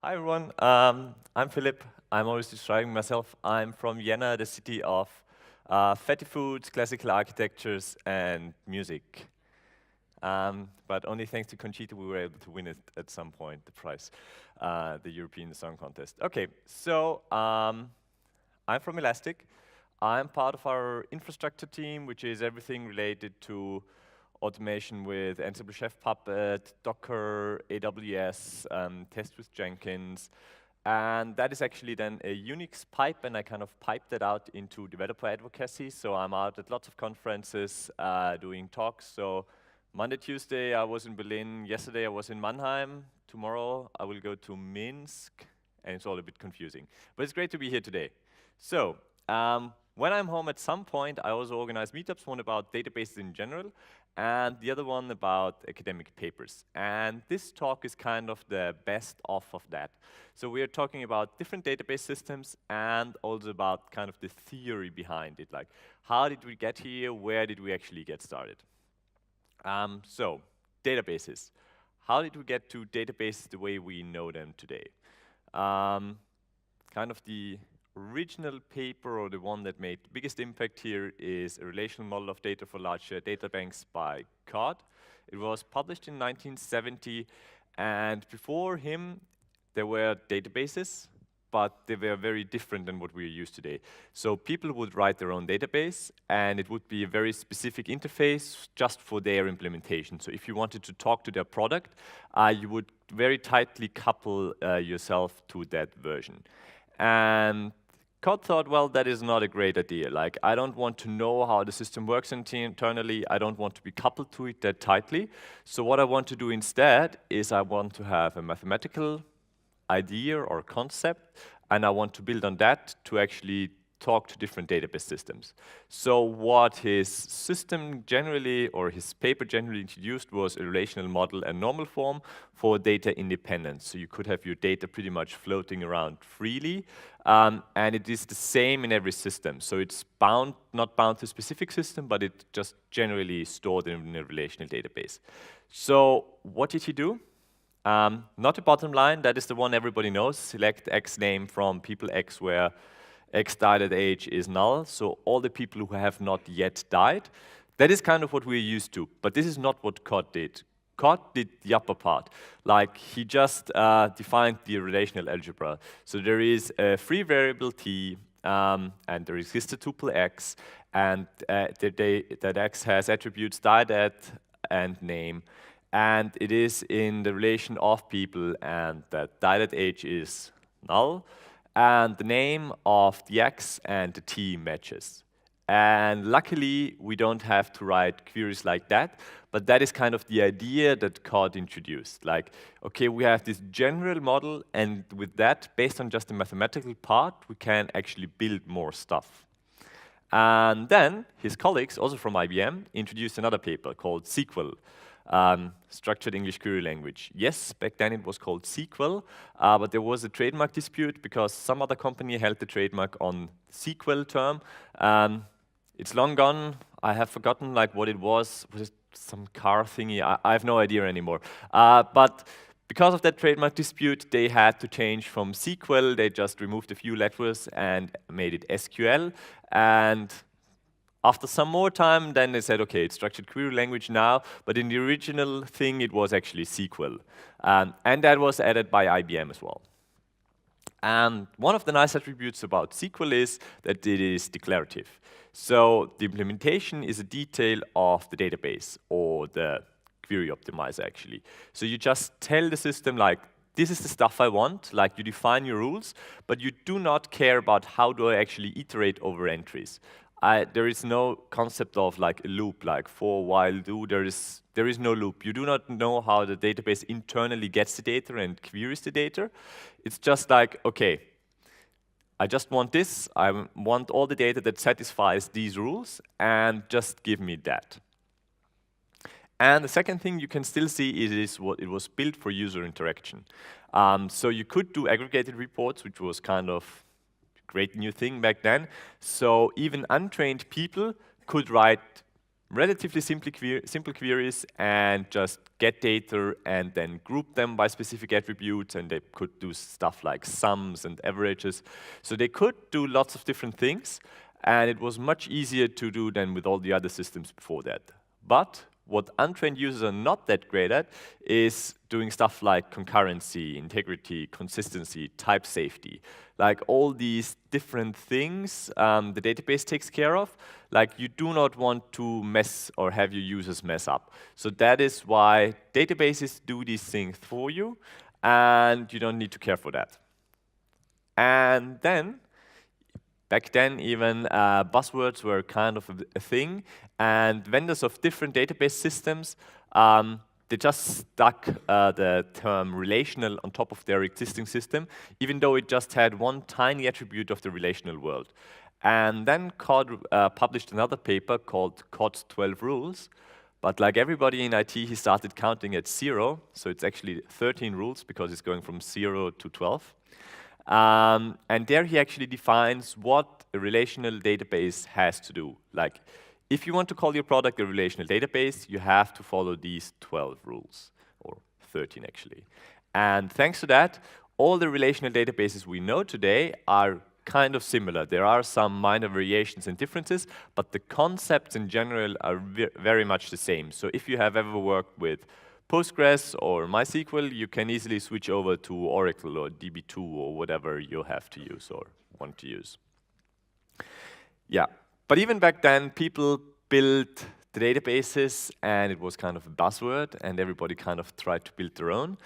Hi everyone, I'm Philipp. I'm always describing myself. I'm from Vienna, the city of fatty foods, classical architectures, and music. But only thanks to Conchita we were able to win it at some point, the prize, the European Song Contest. Okay, so I'm from Elastic. I'm part of our infrastructure team, which is everything related to automation with Ansible Chef Puppet, Docker, AWS, test with Jenkins. And that is actually then a Unix pipe, and I kind of piped that out into developer advocacy. So I'm out at lots of conferences doing talks. So Monday, Tuesday, I was in Berlin. Yesterday, I was in Mannheim. Tomorrow, I will go to Minsk. And it's all a bit confusing. But it's great to be here today. So when I'm home at some point, I also organize meetups, one about databases in general, and the other one about academic papers. And this talk is kind of the best of that. So we are talking about different database systems and also about kind of the theory behind it, like how did we get here, where did we actually get started? So databases. How did we get to databases the way we know them today? Kind of the original paper, or the one that made the biggest impact here, is a relational model of data for large data banks by Cod. It was published in 1970, and before him, there were databases, but they were very different than what we're used today. So people would write their own database, and it would be a very specific interface just for their implementation. So if you wanted to talk to their product, you would very tightly couple yourself to that version. And Cod thought, well, that is not a great idea. Like, I don't want to know how the system works internally. I don't want to be coupled to it that tightly. So what I want to do instead is I want to have a mathematical idea or concept, and I want to build on that to actually talk to different database systems. So what his system generally, or his paper generally introduced, was a relational model and normal form for data independence. So you could have your data pretty much floating around freely, and it is the same in every system. So it's not bound to a specific system, but it's just generally stored in a relational database. So what did he do? Not a bottom line, that is the one everybody knows. Select X name from people X, where X died at age is null, so all the people who have not yet died. That is kind of what we're used to, but this is not what Cod did. Cod did the upper part. Like, he just defined the relational algebra. So there is a free variable t, and there exists a tuple x, and that x has attributes died at and name, and it is in the relation of people, and that died at age is null, and the name of the x and the t matches. And luckily, we don't have to write queries like that, but that is kind of the idea that Cod introduced. Like, okay, we have this general model, and with that, based on just the mathematical part, we can actually build more stuff. And then his colleagues, also from IBM, introduced another paper called SQL. Structured English Query Language. Yes, back then it was called SQL, but there was a trademark dispute because some other company held the trademark on SQL term. It's long gone. I have forgotten like what it was. Was it some car thingy? I have no idea anymore. But because of that trademark dispute, they had to change from SQL. They just removed a few letters and made it SQL. And after some more time, then they said, okay, it's structured query language now, but in the original thing, it was actually SQL. And that was added by IBM as well. And one of the nice attributes about SQL is that it is declarative. So the implementation is a detail of the database, or the query optimizer, actually. So you just tell the system, like, this is the stuff I want, like you define your rules, but you do not care about how do I actually iterate over entries. There is no concept of like a loop, like for, while, do. There is no loop. You do not know how the database internally gets the data and queries the data. It's just like, okay, I just want this. I want all the data that satisfies these rules, and just give me that. And the second thing you can still see is what it was built for user interaction. So you could do aggregated reports, which was kind of great new thing back then. So even untrained people could write relatively simple queries and just get data and then group them by specific attributes, and they could do stuff like sums and averages. So they could do lots of different things, and it was much easier to do than with all the other systems before that. But what untrained users are not that great at is doing stuff like concurrency, integrity, consistency, type safety. Like all these different things the database takes care of, like you do not want to mess or have your users mess up. So that is why databases do these things for you, and you don't need to care for that. And then, back then, even buzzwords were kind of a thing, and vendors of different database systems, they just stuck the term relational on top of their existing system, even though it just had one tiny attribute of the relational world. And then COD published another paper called COD's 12 rules, but like everybody in IT, he started counting at 0, so it's actually 13 rules because it's going from 0 to 12. And there he actually defines what a relational database has to do. Like, if you want to call your product a relational database, you have to follow these 12 rules, or 13 actually. And thanks to that, all the relational databases we know today are kind of similar. There are some minor variations and differences, but the concepts in general are very much the same. So if you have ever worked with Postgres or MySQL, you can easily switch over to Oracle or DB2 or whatever you have to use or want to use. Yeah, but even back then, people built the databases, and it was kind of a buzzword, and everybody kind of tried to build their own.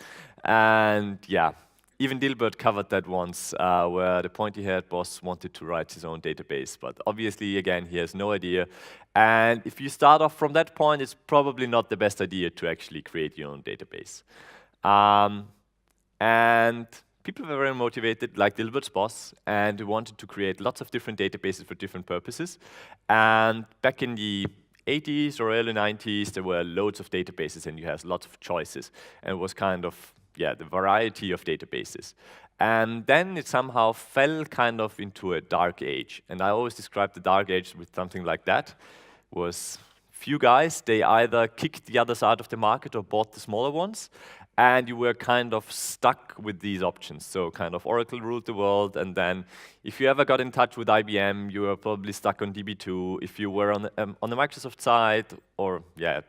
And yeah, even Dilbert covered that once, where the pointy-haired boss wanted to write his own database, but obviously, again, he has no idea. And if you start off from that point, it's probably not the best idea to actually create your own database. And people were very motivated, like Dilbert's boss, and they wanted to create lots of different databases for different purposes. And back in the 80s or early 90s, there were loads of databases, and you had lots of choices. And it was kind of, yeah, the variety of databases. And then it somehow fell kind of into a dark age. And I always describe the dark age with something like that. It was few guys, they either kicked the others out of the market or bought the smaller ones. And you were kind of stuck with these options. So kind of Oracle ruled the world, and then if you ever got in touch with IBM, you were probably stuck on DB2. If you were on the Microsoft side, or yeah,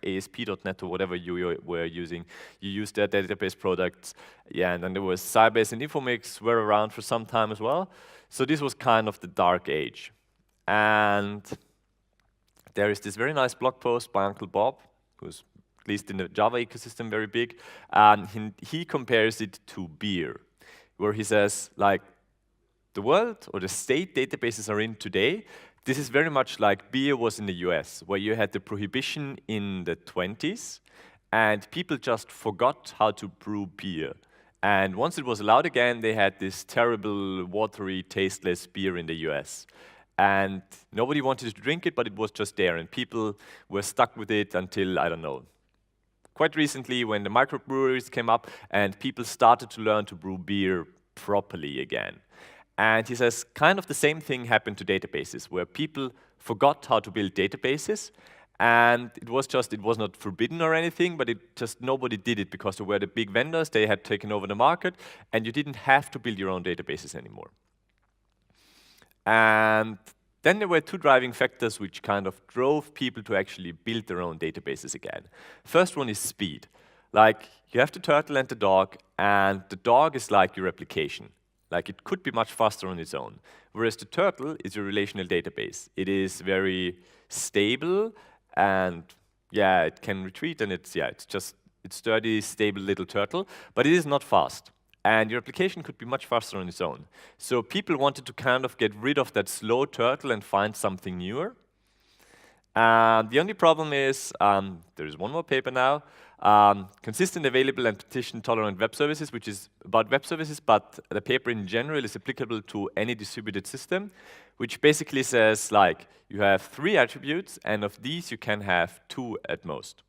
ASP.NET or whatever you were using, you used their database products. Yeah, and then there was Sybase and Infomix were around for some time as well. So this was kind of the dark age. And there is this very nice blog post by Uncle Bob, who's at least in the Java ecosystem very big, and he compares it to beer, where he says, like, the world or the state databases are in today, this is very much like beer was in the US, where you had the prohibition in the 20s, and people just forgot how to brew beer. And once it was allowed again, they had this terrible, watery, tasteless beer in the US. And nobody wanted to drink it, but it was just there, and people were stuck with it until, I don't know, quite recently when the microbreweries came up and people started to learn to brew beer properly again. And he says kind of the same thing happened to databases, where people forgot how to build databases, and it was not forbidden or anything, but nobody did it because there were the big vendors, they had taken over the market, and you didn't have to build your own databases anymore. And then there were two driving factors which kind of drove people to actually build their own databases again. First one is speed. Like, you have the turtle and the dog, and the dog is like your application. Like, it could be much faster on its own. Whereas the turtle is a relational database. It is very stable, and yeah, it can retreat, and it's sturdy, stable little turtle, but it is not fast. And your application could be much faster on its own. So people wanted to kind of get rid of that slow turtle and find something newer. The only problem is, there is one more paper now, consistent, available, and partition-tolerant web services, which is about web services, but the paper in general is applicable to any distributed system, which basically says, like, you have 3 attributes, and of these you can have 2 at most.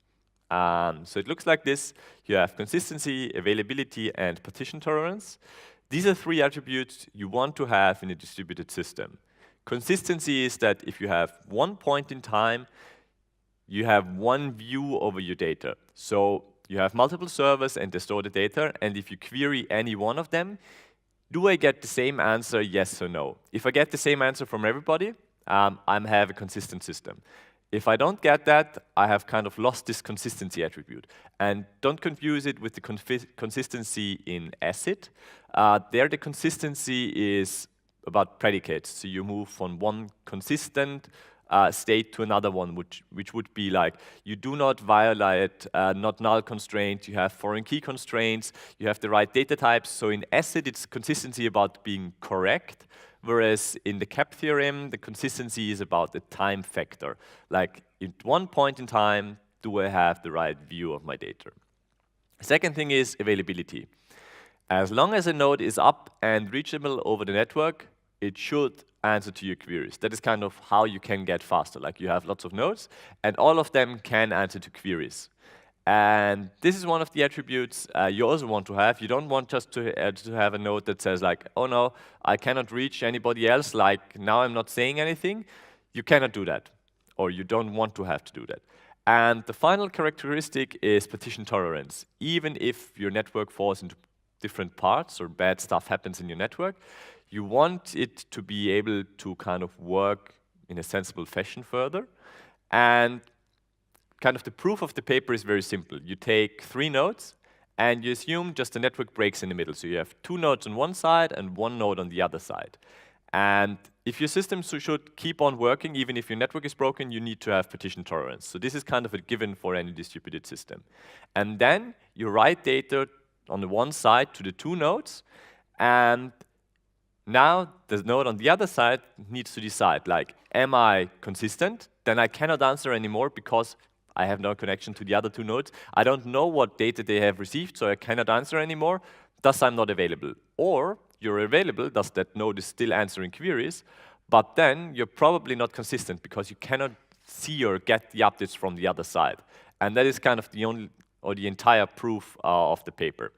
So it looks like this. You have consistency, availability, and partition tolerance. These are 3 attributes you want to have in a distributed system. Consistency is that if you have one point in time, you have one view over your data. So you have multiple servers and they store the data, and if you query any one of them, do I get the same answer, yes or no? If I get the same answer from everybody, I have a consistent system. If I don't get that, I have kind of lost this consistency attribute. And don't confuse it with the consistency in ACID. There, the consistency is about predicates. So you move from one consistent state to another one, which would be like, you do not violate not null constraints, you have foreign key constraints, you have the right data types. So in ACID, it's consistency about being correct, whereas in the CAP theorem, the consistency is about the time factor. Like, at one point in time, do I have the right view of my data? Second thing is availability. As long as a node is up and reachable over the network, it should answer to your queries. That is kind of how you can get faster. Like, you have lots of nodes, and all of them can answer to queries. And this is one of the attributes you also want to have. You don't want just to have a node that says like, oh no, I cannot reach anybody else, like now I'm not saying anything. You cannot do that, or you don't want to have to do that. And the final characteristic is partition tolerance. Even if your network falls into different parts or bad stuff happens in your network, you want it to be able to kind of work in a sensible fashion further. And kind of the proof of the paper is very simple. You take 3 nodes, and you assume just the network breaks in the middle. So you have 2 nodes on one side and 1 node on the other side. And if your system should keep on working, even if your network is broken, you need to have partition tolerance. So this is kind of a given for any distributed system. And then you write data on the one side to the 2 nodes, and now the node on the other side needs to decide, like, am I consistent? Then I cannot answer anymore because I have no connection to the other 2 nodes. I don't know what data they have received, so I cannot answer anymore. Thus, I'm not available. Or you're available, thus that node is still answering queries, but then you're probably not consistent because you cannot see or get the updates from the other side. And that is kind of the only, or the entire proof of the paper.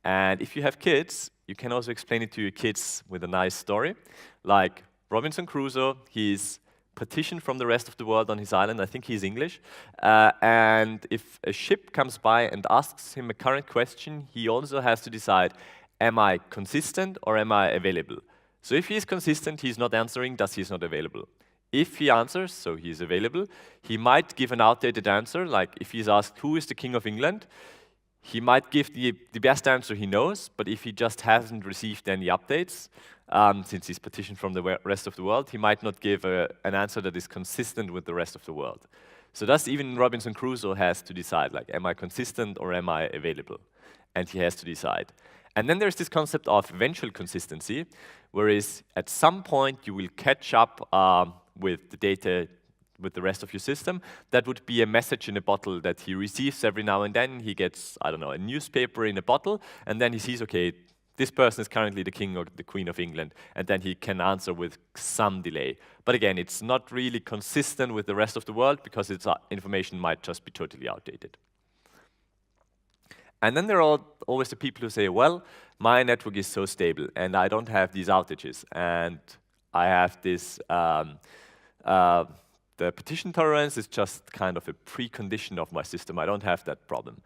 And if you have kids, you can also explain it to your kids with a nice story. Like Robinson Crusoe, he's partitioned from the rest of the world on his island. I think he's English. And if a ship comes by and asks him a current question, he also has to decide, am I consistent or am I available? So if he's consistent, he's not answering, thus he's not available. If he answers, so he's available, he might give an outdated answer, like if he's asked, who is the King of England? He might give the best answer he knows, but if he just hasn't received any updates, since he's partitioned from the rest of the world, he might not give an answer that is consistent with the rest of the world. So thus even Robinson Crusoe has to decide, like, am I consistent or am I available? And he has to decide. And then there's this concept of eventual consistency, whereas at some point you will catch up with the data with the rest of your system. That would be a message in a bottle that he receives every now and then. He gets, I don't know, a newspaper in a bottle, and then he sees, okay, this person is currently the king or the queen of England, and then he can answer with some delay. But again, it's not really consistent with the rest of the world because its information might just be totally outdated. And then there are always the people who say, well, my network is so stable, and I don't have these outages, and I have this the partition tolerance is just kind of a precondition of my system. I don't have that problem.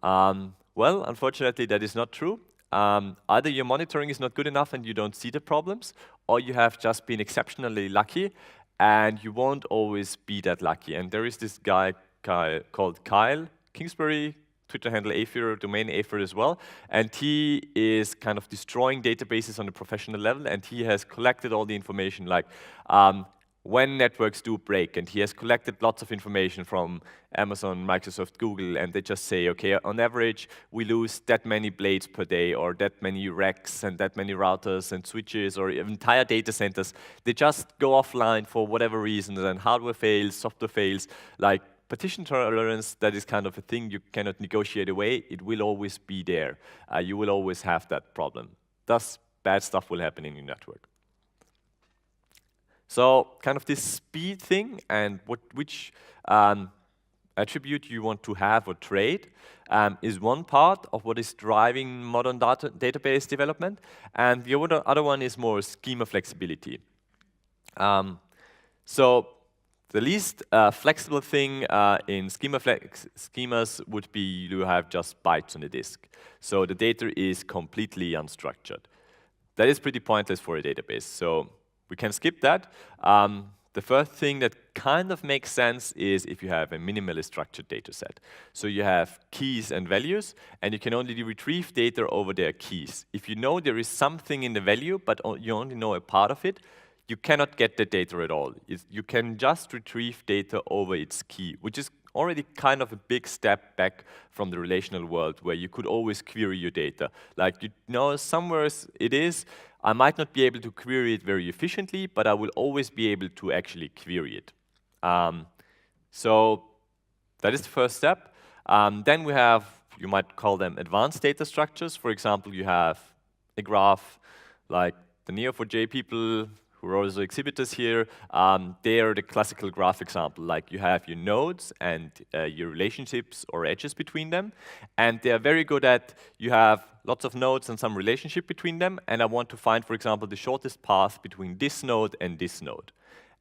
Well, unfortunately, that is not true. Either your monitoring is not good enough and you don't see the problems, or you have just been exceptionally lucky, and you won't always be that lucky. And there is this guy called Kyle Kingsbury, Twitter handle Aether, domain Aether as well, and he is kind of destroying databases on a professional level, and he has collected all the information, like when networks do break, and he has collected lots of information from Amazon, Microsoft, Google, and they just say, okay, on average, we lose that many blades per day, or that many racks, and that many routers and switches, or entire data centers. They just go offline for whatever reason, and hardware fails, software fails. Like, partition tolerance, that is kind of a thing you cannot negotiate away. It will always be there. You will always have that problem. Thus, bad stuff will happen in your network. So kind of this speed thing and which attribute you want to have or trade is one part of what is driving modern database development. And the other one is more schema flexibility. So The least flexible thing in schemas would be you have just bytes on the disk. So the data is completely unstructured. That is pretty pointless for a database, so we can skip that. The first thing that kind of makes sense is if you have a minimally structured data set. So you have keys and values, and you can only retrieve data over their keys. If you know there is something in the value, but you only know a part of it, you cannot get the data at all. You can just retrieve data over its key, which is already kind of a big step back from the relational world where you could always query your data. Like, you know, somewhere it is, I might not be able to query it very efficiently, but I will always be able to actually query it. So that is the first step. Then we have, you might call them advanced data structures. For example, you have a graph like the Neo4j people who are also exhibitors here. They are the classical graph example. Like, you have your nodes and your relationships or edges between them. And they are very good at, you have lots of nodes and some relationship between them. And I want to find, for example, the shortest path between this node and this node.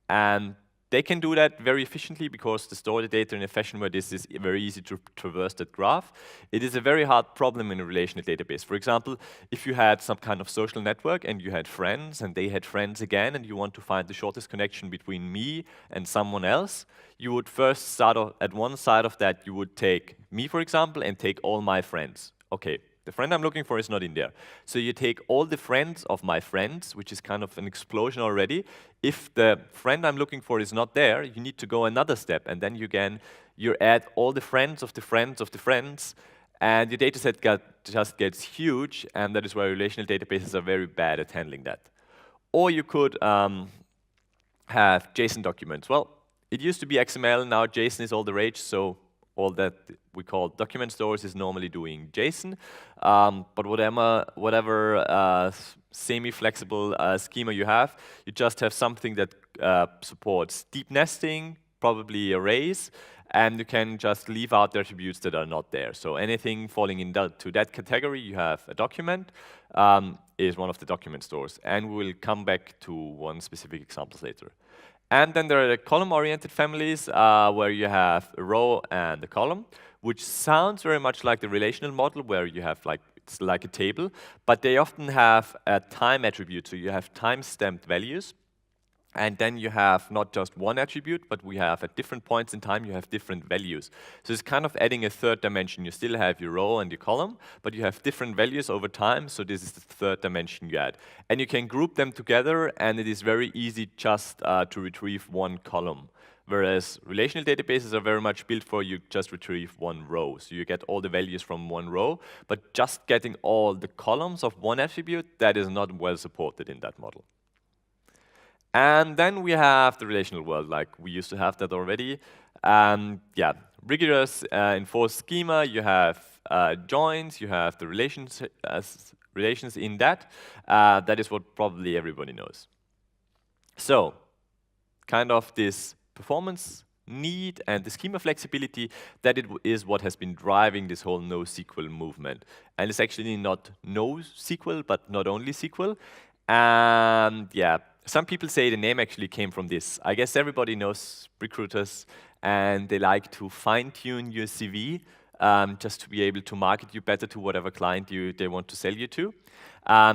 And they can do that very efficiently because they store the data in a fashion where this is very easy to traverse that graph. It is a very hard problem in a relational database. For example, if you had some kind of social network and you had friends and they had friends again and you want to find the shortest connection between me and someone else, you would first start at one side of that. You would take me, for example, and take all my friends. Okay. The friend I'm looking for is not in there. So you take all the friends of my friends, which is kind of an explosion already. If the friend I'm looking for is not there, you need to go another step. And then you add all the friends of the friends of the friends, and your data set just gets huge, and that is why relational databases are very bad at handling that. Or you could have JSON documents. Well, it used to be XML, now JSON is all the rage, so all that we call document stores is normally doing JSON, but whatever semi-flexible schema you have, you just have something that supports deep nesting, probably arrays, and you can just leave out the attributes that are not there. So anything falling into that category, you have a document, is one of the document stores, and we'll come back to one specific example later. And then there are the column-oriented families where you have a row and a column, which sounds very much like the relational model where you have it's like a table, but they often have a time attribute, so you have time-stamped values. And then you have not just one attribute, but we have at different points in time, you have different values. So it's kind of adding a third dimension. You still have your row and your column, but you have different values over time, so this is the third dimension you add. And you can group them together, and it is very easy just to retrieve one column. Whereas relational databases are very much built for you just retrieve one row. So you get all the values from one row, but just getting all the columns of one attribute, that is not well supported in that model. And then we have the relational world, like we used to have that already. Yeah, rigorous enforced schema, you have joins, you have the relations in that. That is what probably everybody knows. So, kind of this performance need and the schema flexibility, that is what has been driving this whole NoSQL movement. And it's actually not NoSQL, but not only SQL. And yeah, some people say the name actually came from this. I guess everybody knows recruiters, and they like to fine-tune your CV just to be able to market you better to whatever client they want to sell you to.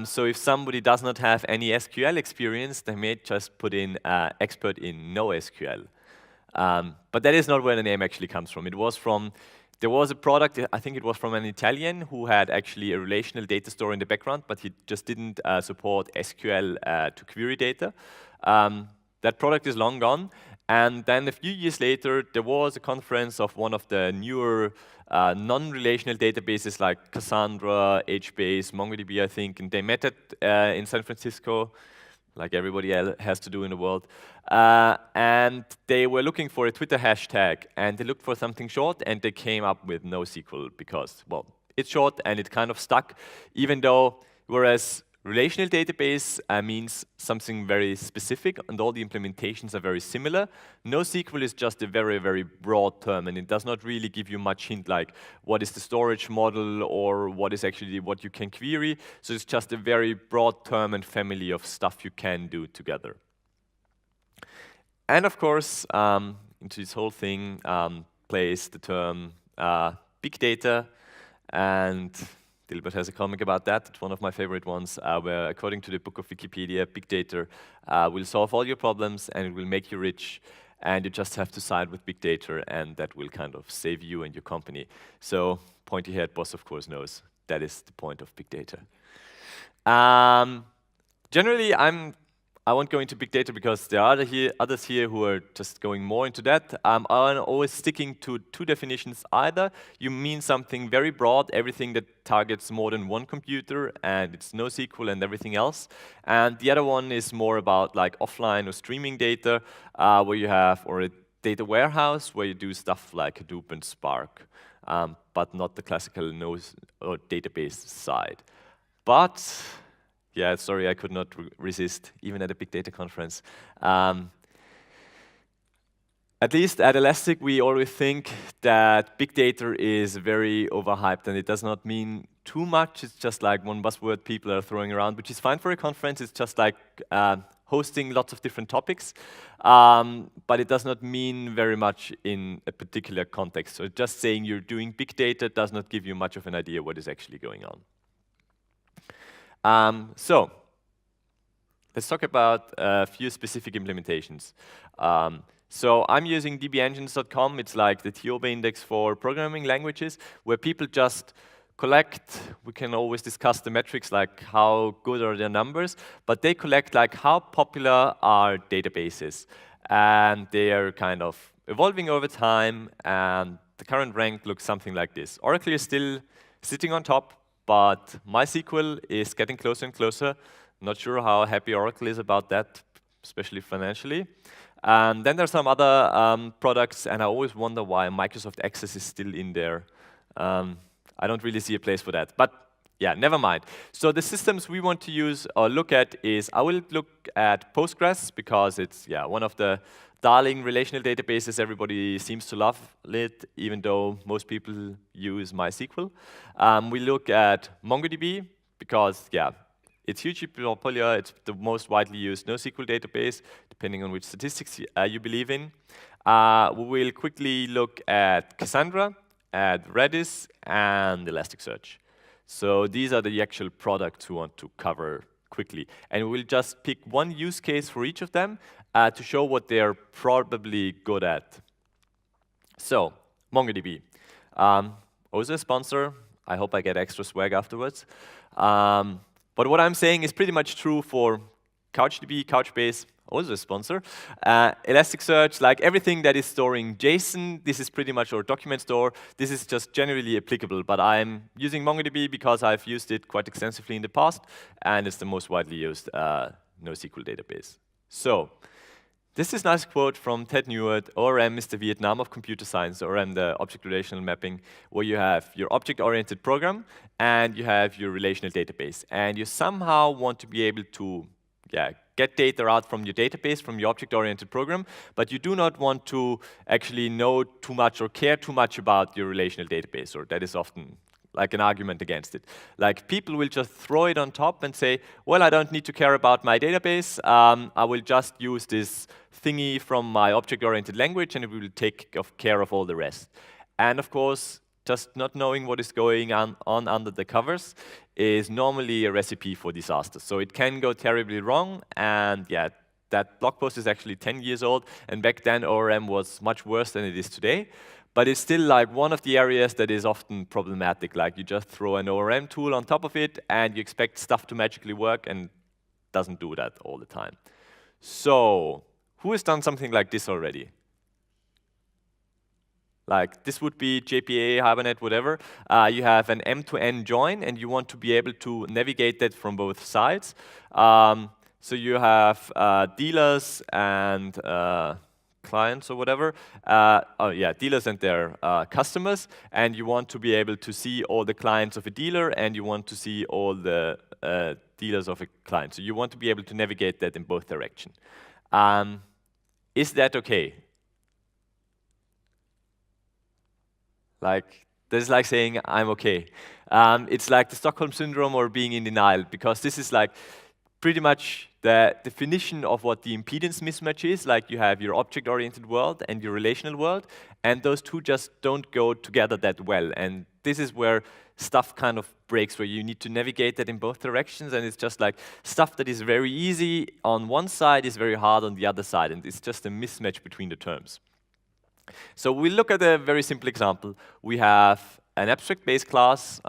So if somebody does not have any SQL experience, they may just put in expert in NoSQL. But that is not where the name actually comes from. There was a product, I think it was from an Italian, who had actually a relational data store in the background, but he just didn't support SQL to query data. That product is long gone. And then a few years later, there was a conference of one of the newer non-relational databases like Cassandra, HBase, MongoDB, I think, and they met in San Francisco, like everybody else has to do in the world. And they were looking for a Twitter hashtag, and they looked for something short, and they came up with NoSQL because, well, it's short and it kind of stuck, even though, whereas relational database means something very specific, and all the implementations are very similar. NoSQL is just a very, very broad term, and it does not really give you much hint like what is the storage model or what is actually what you can query. So it's just a very broad term and family of stuff you can do together. And of course, into this whole thing plays the term big data, and Dilbert has a comic about that. It's one of my favorite ones, where according to the book of Wikipedia, big data will solve all your problems and it will make you rich, and you just have to side with big data, and that will kind of save you and your company. So pointy head boss, of course, knows that is the point of big data. Generally, I won't go into big data because there are others here who are just going more into that. I'm always sticking to two definitions. Either you mean something very broad, everything that targets more than one computer, and it's NoSQL and everything else. And the other one is more about like offline or streaming data, where you have, or a data warehouse where you do stuff like Hadoop and Spark, but not the classical or database side. But yeah, sorry, I could not resist, even at a big data conference. At least at Elastic, we always think that big data is very overhyped, and it does not mean too much. It's just like one buzzword people are throwing around, which is fine for a conference. It's just like hosting lots of different topics, but it does not mean very much in a particular context. So just saying you're doing big data does not give you much of an idea what is actually going on. So let's talk about a few specific implementations. So I'm using dbengines.com. It's like the TOBA index for programming languages, where people just collect. We can always discuss the metrics, like how good are their numbers, but they collect like how popular are databases, and they are kind of evolving over time, and the current rank looks something like this. Oracle is still sitting on top, but MySQL is getting closer and closer. Not sure how happy Oracle is about that, especially financially. And then there's some other products, and I always wonder why Microsoft Access is still in there. I don't really see a place for that, but yeah, never mind. So the systems we want to use or look at is, I will look at Postgres because it's one of the darling relational databases. Everybody seems to love it, even though most people use MySQL. We look at mongoDB because it's hugely popular. It's the most widely used NoSQL database, depending on which statistics you believe in. We will quickly look at Cassandra, at Redis, and Elasticsearch. So these are the actual products we want to cover quickly. And we'll just pick one use case for each of them to show what they're probably good at. So, mongoDB. Also a sponsor. I hope I get extra swag afterwards. But what I'm saying is pretty much true for CouchDB, CouchBase, also a sponsor. Elasticsearch, like everything that is storing JSON, this is pretty much our document store. This is just generally applicable, but I'm using MongoDB because I've used it quite extensively in the past, and it's the most widely used NoSQL database. So, this is a nice quote from Ted Neward. ORM is the Vietnam of computer science, ORM the object relational mapping, where you have your object-oriented program and you have your relational database. And you somehow want to be able to get data out from your database, from your object-oriented program, but you do not want to actually know too much or care too much about your relational database, or that is often like an argument against it. Like people will just throw it on top and say, well, I don't need to care about my database. I will just use this thingy from my object-oriented language and it will take care of all the rest. And of course, just not knowing what is going on under the covers is normally a recipe for disaster. So it can go terribly wrong, and that blog post is actually 10 years old, and back then ORM was much worse than it is today. But it's still like one of the areas that is often problematic. Like you just throw an ORM tool on top of it and you expect stuff to magically work, and it doesn't do that all the time. So who has done something like this already? Like this would be JPA, Hibernate, whatever. You have an M2N join and you want to be able to navigate that from both sides. So you have dealers and clients or whatever. Dealers and their customers, and you want to be able to see all the clients of a dealer and you want to see all the dealers of a client. So you want to be able to navigate that in both directions. Is that okay? Like, this is like saying, I'm okay. It's like the Stockholm Syndrome or being in denial, because this is like, pretty much the definition of what the impedance mismatch is. Like, you have your object-oriented world and your relational world, and those two just don't go together that well. And this is where stuff kind of breaks, where you need to navigate that in both directions, and it's just like stuff that is very easy on one side is very hard on the other side, and it's just a mismatch between the terms. So we look at a very simple example. We have an abstract base class.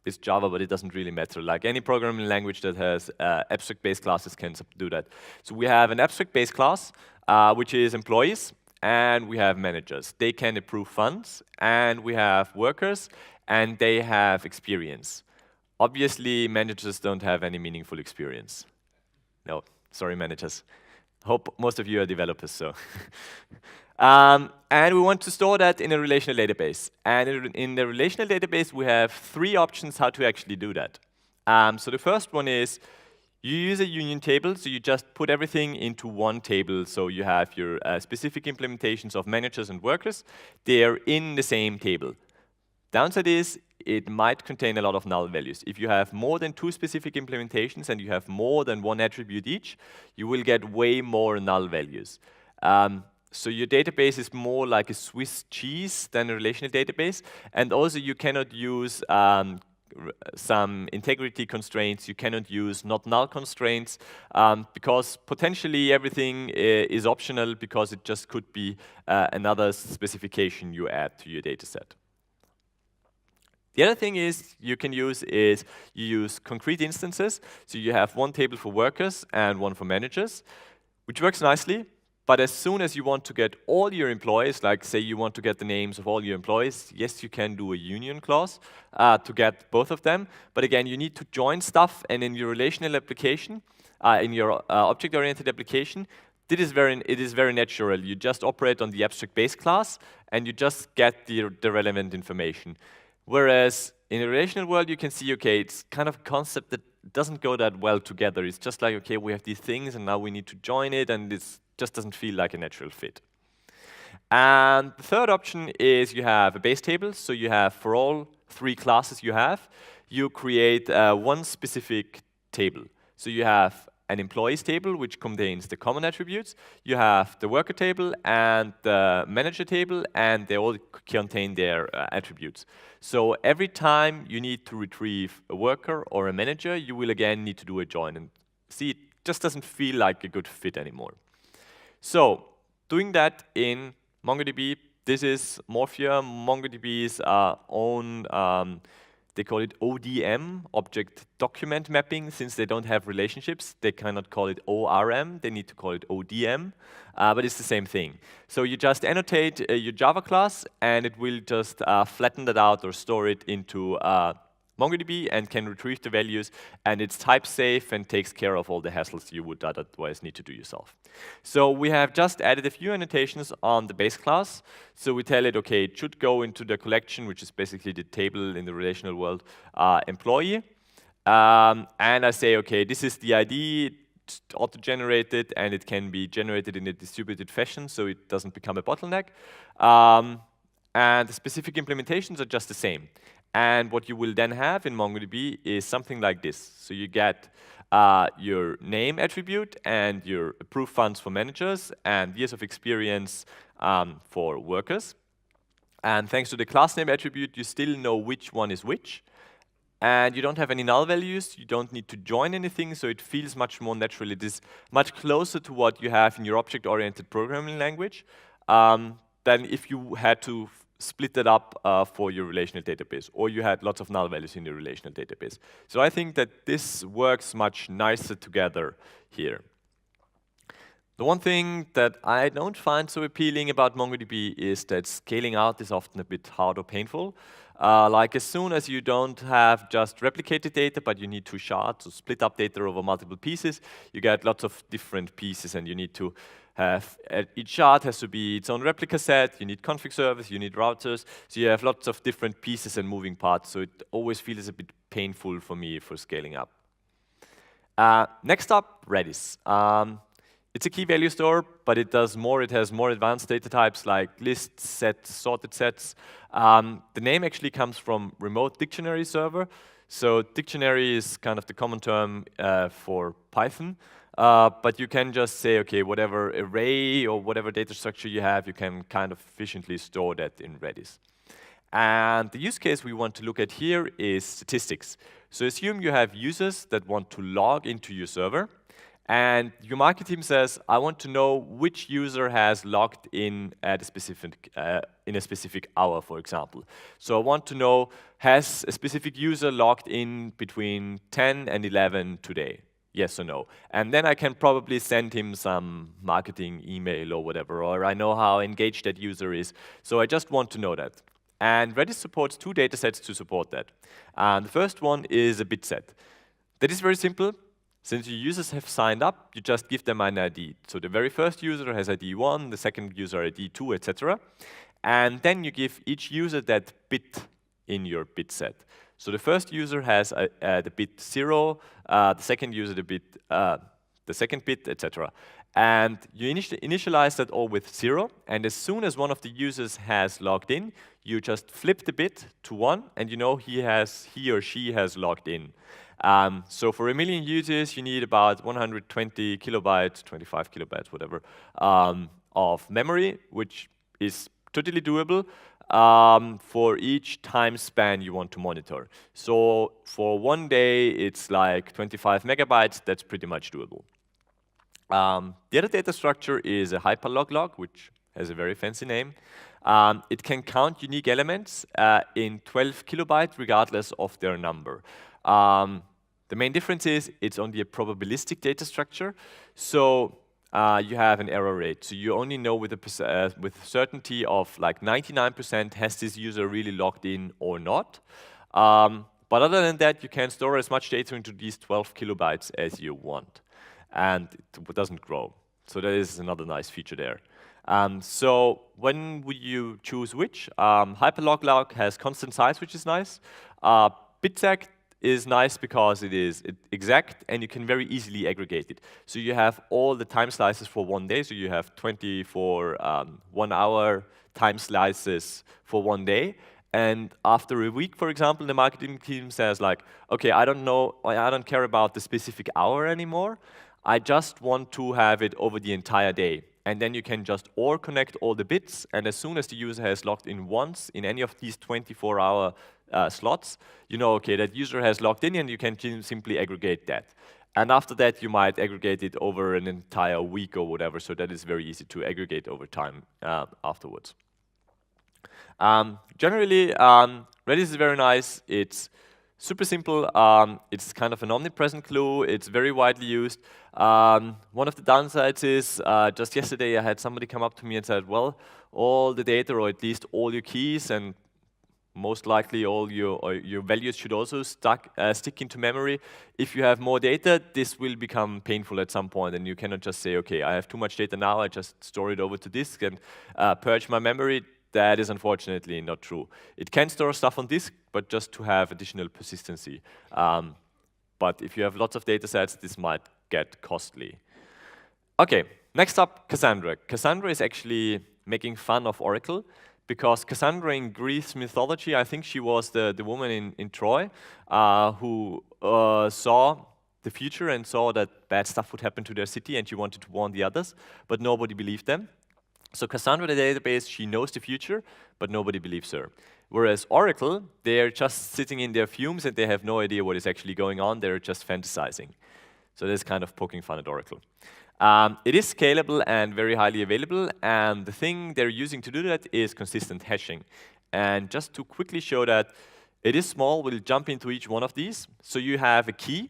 It's Java, but it doesn't really matter. Like, any programming language that has abstract base classes can do that. So we have an abstract base class, which is employees, and we have managers. They can approve funds, and we have workers, and they have experience. Obviously, managers don't have any meaningful experience. No, sorry, managers. Hope most of you are developers, so. And we want to store that in a relational database. And in the relational database, we have 3 options how to actually do that. So the first one is, you use a union table, so you just put everything into one table. So you have your specific implementations of managers and workers. They're in the same table. Downside is, it might contain a lot of null values. If you have more than 2 specific implementations and you have more than 1 attribute each, you will get way more null values. So your database is more like a Swiss cheese than a relational database. And also, you cannot use some integrity constraints. You cannot use not null constraints, because potentially everything is optional, because it just could be another specification you add to your dataset. The other thing you can use is you use concrete instances. So you have one table for workers and one for managers, which works nicely. But as soon as you want to get all your employees, like say you want to get the names of all your employees, yes, you can do a union clause to get both of them. But again, you need to join stuff, and in your relational application, in your object-oriented application, it is very natural. You just operate on the abstract base class, and you just get the relevant information. Whereas in a relational world, you can see, okay, it's kind of a concept that doesn't go that well together. It's just like, okay, we have these things, and now we need to join it, and it's just doesn't feel like a natural fit. And the third option is you have a base table. So you have, for all 3 classes you create one specific table. So you have an employees table, which contains the common attributes. You have the worker table and the manager table, and they all contain their attributes. So every time you need to retrieve a worker or a manager, you will again need to do a join. And see, it just doesn't feel like a good fit anymore. So doing that in MongoDB, this is Morphia, MongoDB's own, they call it ODM, Object Document Mapping. Since they don't have relationships, they cannot call it ORM, they need to call it ODM, but it's the same thing. So you just annotate your Java class, and it will just flatten that out or store it into MongoDB and can retrieve the values, and it's type safe and takes care of all the hassles you would otherwise need to do yourself. So we have just added a few annotations on the base class. So we tell it, okay, it should go into the collection, which is basically the table in the relational world, employee. And I say, okay, this is the ID, it's auto-generated, and it can be generated in a distributed fashion, so it doesn't become a bottleneck. And the specific implementations are just the same. And what you will then have in MongoDB is something like this. So you get your name attribute and your approved funds for managers and years of experience for workers. And thanks to the class name attribute, you still know which one is which. And you don't have any null values. You don't need to join anything, so it feels much more natural. It is much closer to what you have in your object-oriented programming language than if you had to split that up for your relational database, or you had lots of null values in your relational database. So I think that this works much nicer together here. The one thing that I don't find so appealing about MongoDB is that scaling out is often a bit hard or painful. Like, as soon as you don't have just replicated data, but you need 2 shards to split up data over multiple pieces, you get lots of different pieces, and you need to have, each shard has to be its own replica set, you need config servers, you need routers, so you have lots of different pieces and moving parts, so it always feels a bit painful for me for scaling up. Next up, Redis. It's a key value store, but it does more. It has more advanced data types like lists, sets, sorted sets. The name actually comes from remote dictionary server. So dictionary is kind of the common term for Python. But you can just say, okay, whatever array or whatever data structure you have, you can kind of efficiently store that in Redis. And the use case we want to look at here is statistics. So assume you have users that want to log into your server, and your market team says, I want to know which user has logged in at a specific hour, for example. So I want to know, has a specific user logged in between 10 and 11 today? Yes or no? And then I can probably send him some marketing email or whatever, or I know how engaged that user is. So I just want to know that. And Redis supports 2 datasets to support that. The first one is a BITSET. That is very simple. Since your users have signed up, you just give them an ID. So the very first user has ID 1, the second user ID 2, etc. And then you give each user that bit in your BITSET. So the first user has the bit 0, the second user the second bit, etc. And you initialize that all with 0, and as soon as one of the users has logged in, you just flip the bit to 1, and you know he or she has logged in. So for 1 million users, you need about 120 kilobytes, 25 kilobytes, whatever, of memory, which is totally doable for each time span you want to monitor. So for 1 day, it's like 25 megabytes. That's pretty much doable. The other data structure is a HYPERLOGLOG, which has a very fancy name. It can count unique elements in 12 kilobytes regardless of their number. The main difference is it's only a probabilistic data structure. So you have an error rate. So you only know with certainty of like 99% has this user really logged in or not. But other than that, you can store as much data into these 12 kilobytes as you want. And it doesn't grow. So that is another nice feature there. So when would you choose which? HYPERLOGLOG has constant size, which is nice. BITSET is nice because it is exact and you can very easily aggregate it. So you have all the time slices for 1 day. So you have 24 1-hour time slices for 1 day. And after a week, for example, the marketing team says like, okay, I don't care about the specific hour anymore. I just want to have it over the entire day. And then you can just OR connect all the bits, and as soon as the user has logged in once in any of these 24-hour slots, you know, okay, that user has logged in, and you can simply aggregate that. And after that, you might aggregate it over an entire week or whatever, so that is very easy to aggregate over time afterwards. Generally, Redis is very nice. It's super simple. It's kind of an omnipresent glue. It's very widely used. One of the downsides is just yesterday I had somebody come up to me and said, well, all the data, or at least all your keys, and most likely all your values should also stick into memory. If you have more data, this will become painful at some point, and you cannot just say, okay, I have too much data now, I just store it over to disk and purge my memory. That is unfortunately not true. It can store stuff on disk, but just to have additional persistency. But if you have lots of data sets, this might get costly. Okay, next up, Cassandra. Cassandra is actually making fun of Oracle, because Cassandra in Greece mythology, I think she was the woman in Troy who saw the future and saw that bad stuff would happen to their city, and she wanted to warn the others, but nobody believed them. So Cassandra, the database, she knows the future, but nobody believes her. Whereas Oracle, they're just sitting in their fumes and they have no idea what is actually going on. They're just fantasizing. So that's kind of poking fun at Oracle. It is scalable and very highly available, and the thing they're using to do that is consistent hashing. And just to quickly show that it is small, we'll jump into each one of these. So you have a key,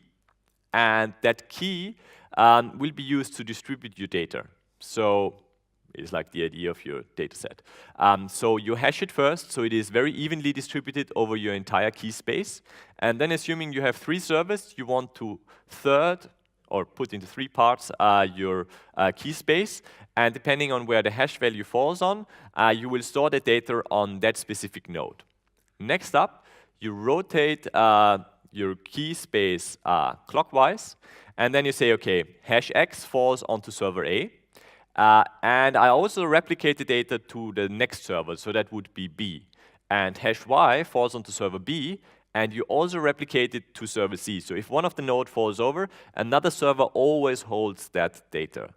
and that key will be used to distribute your data. So it's like the idea of your data set. So you hash it first, so it is very evenly distributed over your entire key space. And then assuming you have 3 servers, you want to third, or put into 3 parts, your key space. And depending on where the hash value falls on, you will store the data on that specific node. Next up, you rotate your key space clockwise. And then you say, okay, hash X falls onto server A. And I also replicate the data to the next server, so that would be B. And hash Y falls onto server B, and you also replicate it to server C. So if one of the nodes falls over, another server always holds that data,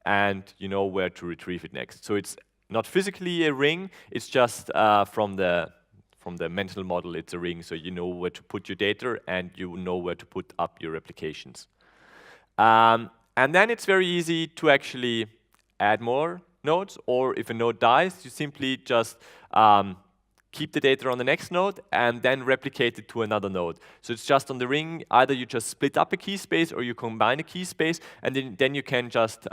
and you know where to retrieve it next. So it's not physically a ring, it's just from the mental model, it's a ring, so you know where to put your data and you know where to put up your replications. And then it's very easy to actually add more nodes, or if a node dies, you simply just keep the data on the next node and then replicate it to another node. So it's just on the ring, either you just split up a key space or you combine a key space, and then you can just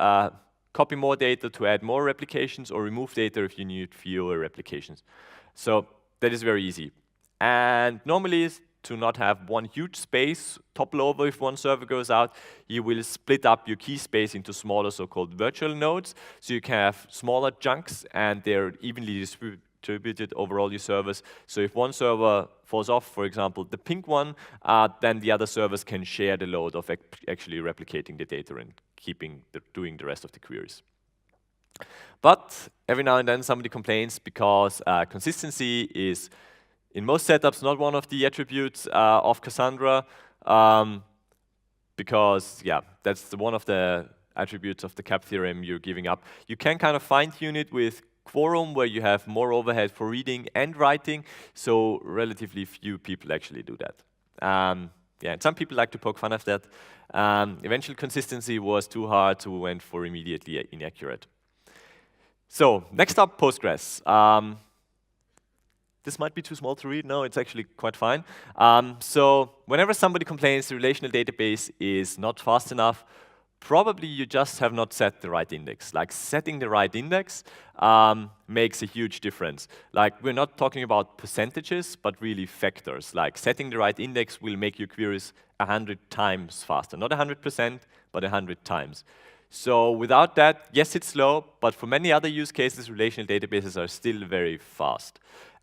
copy more data to add more replications or remove data if you need fewer replications. So that is very easy. And normally, to not have one huge space topple over if one server goes out, you will split up your key space into smaller so-called virtual nodes. So you can have smaller chunks and they're evenly distributed over all your servers. So if one server falls off, for example, the pink one, then the other servers can share the load of actually replicating the data and doing the rest of the queries. But every now and then somebody complains because consistency is, in most setups, not one of the attributes of Cassandra, because, yeah, that's one of the attributes of the cap theorem you're giving up. You can kind of fine-tune it with quorum, where you have more overhead for reading and writing, so relatively few people actually do that. Yeah, and some people like to poke fun of that. Eventual consistency was too hard, so we went for immediately inaccurate. So, next up, Postgres. This might be too small to read. No, it's actually quite fine. So whenever somebody complains the relational database is not fast enough, probably you just have not set the right index. Like, setting the right index makes a huge difference. Like, we're not talking about percentages, but really factors. Like, setting the right index will make your queries 100 times faster. Not 100%, but 100 times. So without that, yes, it's slow, but for many other use cases, relational databases are still very fast.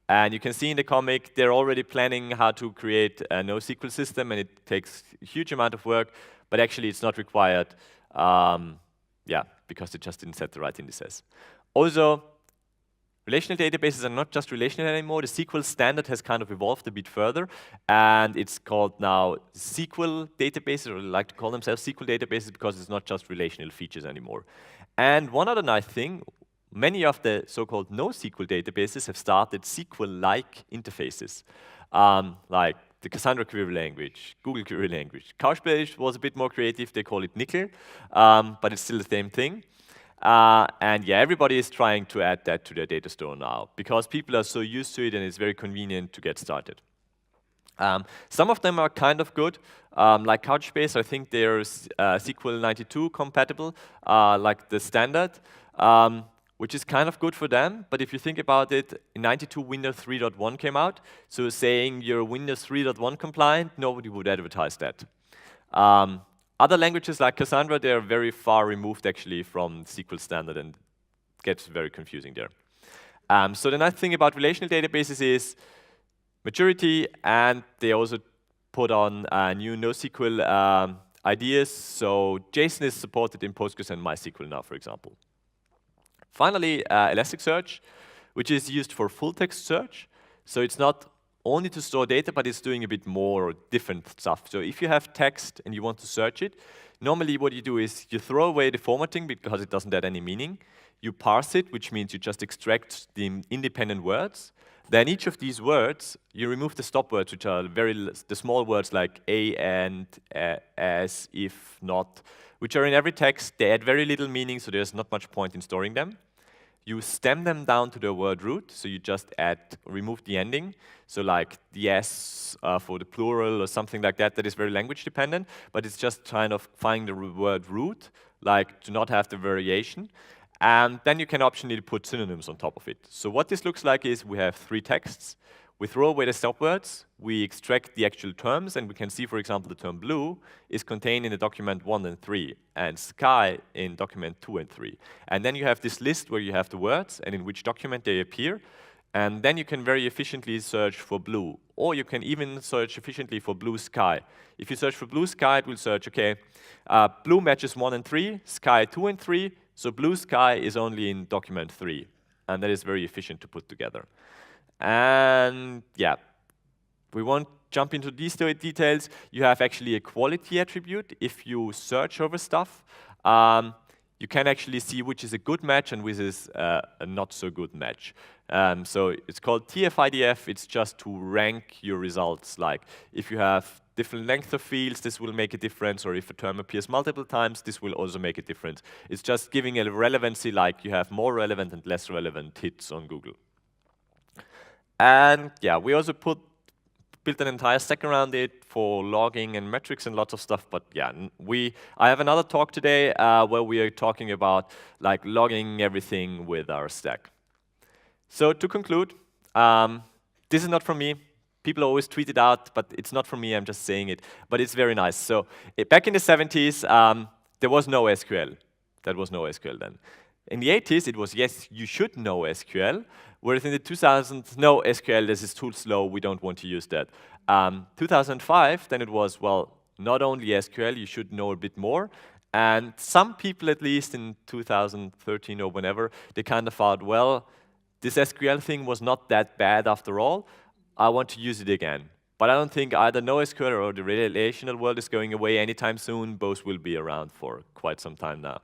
And you can see in the comic, they're already planning how to create a NoSQL system, and it takes a huge amount of work, but actually it's not required, yeah, because they just didn't set the right indices. Also, relational databases are not just relational anymore. The SQL standard has kind of evolved a bit further, and it's called now SQL databases, or they like to call themselves SQL databases because it's not just relational features anymore. And one other nice thing, many of the so-called NoSQL databases have started SQL-like interfaces, like the Cassandra query language, Google query language. COUCHBASE was a bit more creative. They call it NIQL, but it's still the same thing. And yeah, everybody is trying to add that to their data store now because people are so used to it and it's very convenient to get started. Some of them are kind of good, like COUCHBASE. I think there's SQL 92 compatible, like the standard, which is kind of good for them. But if you think about it, in 92, Windows 3.1 came out. So saying you're Windows 3.1 compliant, nobody would advertise that. Other languages like Cassandra, they're very far removed actually from SQL standard and it gets very confusing there. So the nice thing about relational databases is maturity, and they also put on new NoSQL ideas. So JSON is supported in Postgres and MySQL now, for example. Finally, Elasticsearch, which is used for full-text search. So it's not only to store data, but it's doing a bit more or different stuff. So if you have text and you want to search it, normally what you do is you throw away the formatting because it doesn't add any meaning. You parse it, which means you just extract the independent words. Then each of these words, you remove the stop words, which are the small words like a, and, as, if, not, which are in every text. They add very little meaning, so there's not much point in storing them. You stem them down to the word root, so you just remove the ending. So like the S for the plural or something like that, that is very language dependent, but it's just kind of finding the word root, like to not have the variation. And then you can optionally put synonyms on top of it. So what this looks like is we have 3 texts. We throw away the stop words, we extract the actual terms, and we can see, for example, the term blue is contained in the document 1 and 3, and sky in document 2 and 3. And then you have this list where you have the words and in which document they appear, and then you can very efficiently search for blue, or you can even search efficiently for blue sky. If you search for blue sky, it will search, okay, blue matches 1 and 3, sky 2 and 3, so blue sky is only in document 3, and that is very efficient to put together. And yeah, we won't jump into these details, you have actually a quality attribute. If you search over stuff, you can actually see which is a good match and which is a not so good match. So it's called TF-IDF. It's just to rank your results. Like if you have different length of fields, this will make a difference, or if a term appears multiple times, this will also make a difference. It's just giving a relevancy, like you have more relevant and less relevant hits on Google. And yeah, we also built an entire stack around it for logging and metrics and lots of stuff. But yeah, I have another talk today where we are talking about like logging everything with our stack. So to conclude, this is not from me. People always tweet it out, but it's not from me, I'm just saying it. But it's very nice. So back in the 70s, there was no SQL. That was no SQL then. In the 80s, it was, yes, you should know SQL. Whereas in the 2000s, no, SQL, this is too slow, we don't want to use that. 2005, then it was, well, not only SQL, you should know a bit more. And some people, at least in 2013 or whenever, they kind of thought, well, this SQL thing was not that bad after all. I want to use it again. But I don't think either NoSQL or the relational world is going away anytime soon. Both will be around for quite some time now.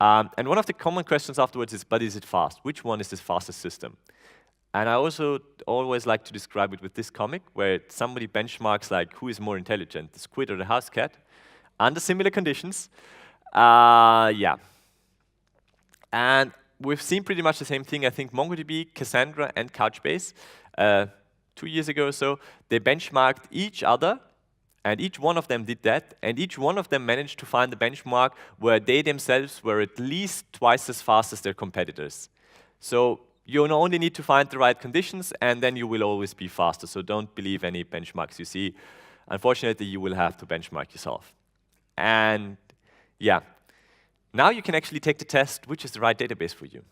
And one of the common questions afterwards is, but is it fast? Which one is the fastest system? And I also always like to describe it with this comic, where somebody benchmarks like, who is more intelligent, the squid or the house cat, under similar conditions. Yeah. And we've seen pretty much the same thing. I think mongoDB, Cassandra, and Couchbase 2 years ago or so, they benchmarked each other, and each one of them did that, and each one of them managed to find a benchmark where they themselves were at least twice as fast as their competitors. So you only need to find the right conditions, and then you will always be faster. So don't believe any benchmarks you see. Unfortunately, you will have to benchmark yourself. And yeah, now you can actually take the test, which is the right database for you.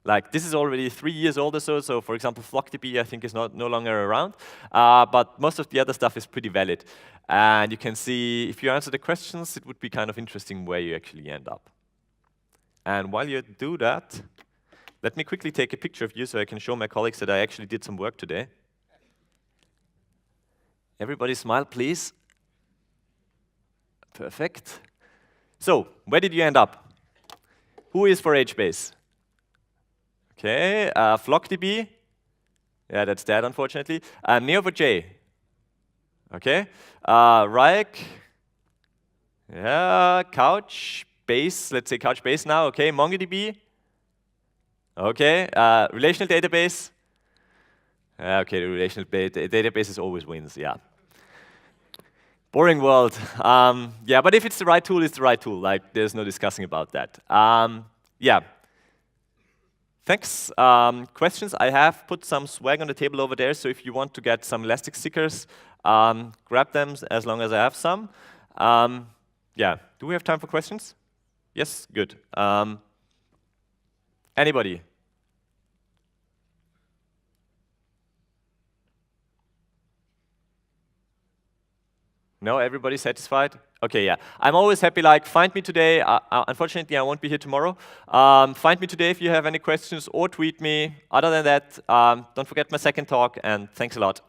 Like, this is already 3 years old or so. So for example, FlockDB, I think, is no longer around. But most of the other stuff is pretty valid. And you can see, if you answer the questions, it would be kind of interesting where you actually end up. And while you do that, let me quickly take a picture of you so I can show my colleagues that I actually did some work today. Everybody smile, please. Perfect. So, where did you end up? Who is for HBase? Okay, FlockDB. Yeah, that's dead, unfortunately. Neo4j. Okay, REQL. Yeah, CouchBase. Let's say CouchBase now. Okay, mongoDB. Okay, relational database. Okay, the relational databases always wins. Yeah. Boring world. Yeah, but if it's the right tool, it's the right tool. Like, there's no discussing about that. Yeah. Thanks. Questions? I have put some swag on the table over there, so if you want to get some Elastic stickers, grab them as long as I have some. Yeah. Do we have time for questions? Yes? Good. Anybody? No, everybody satisfied? Okay, yeah. I'm always happy, like, find me today. Unfortunately, I won't be here tomorrow. Find me today if you have any questions, or tweet me. Other than that, don't forget my second talk, and thanks a lot.